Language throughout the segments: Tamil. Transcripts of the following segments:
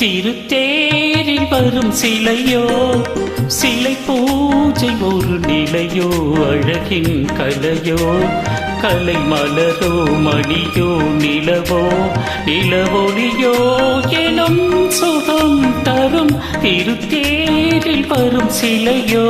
திருத்தேரில் வரும் சிலையோ, சிலை பூஜை ஒரு நிலையோ, அழகின் கலையோ, கலை மலரோ, மணியோ, நிலவோ, நிலவொளியோ எனும் சுகம் தரும் திருத்தேரில் வரும் சிலையோ.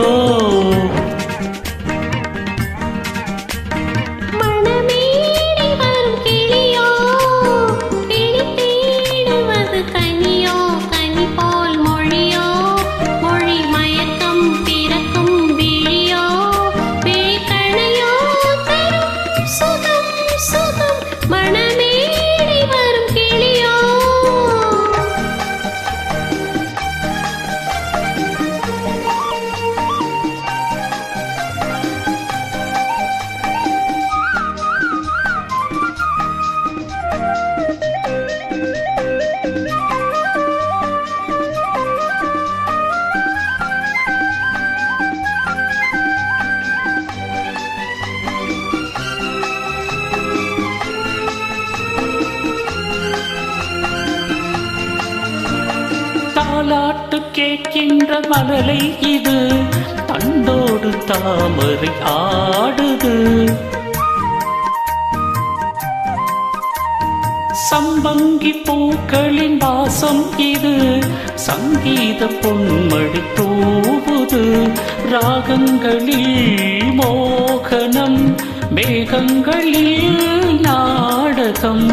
தாலாட்டு கேட்கின்ற மலலை இது, தண்டோடு தாமரை ஆடுது. சம்பங்கி பூக்களின் வாசம் இது, சங்கீத பொன்மழை தூவுது. ராகங்களில் மோகனம், மேகங்களில் நாடகம்.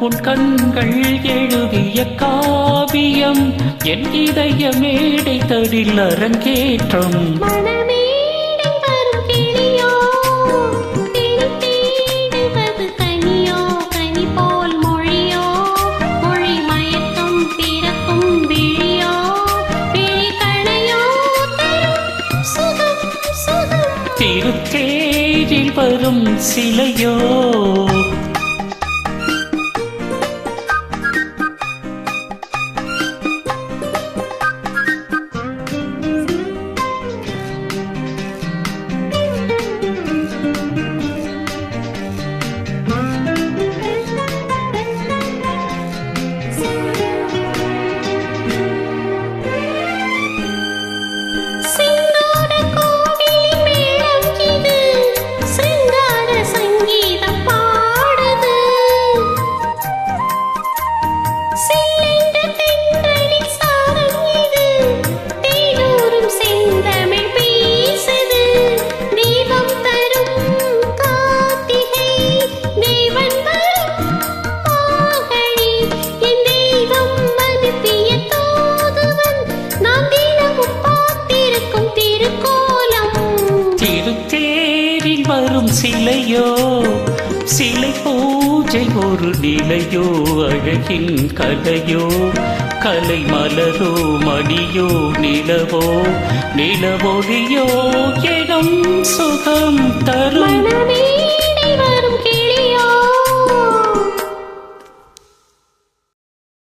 உன் கண்கள் எழுதிய காவியம், என் இதய மேடை தடில் அரங்கேற்றம். திருத்தேரில் வரும் சிலையோ. வரும் சிலையோ, சிலை பூஜை ஒரு நிலையோ, அழகின் கலையோ, கலை மலரோ, மணியோ, நிலவோ, நிலவொளியோ எனும் சுகம் தரும்.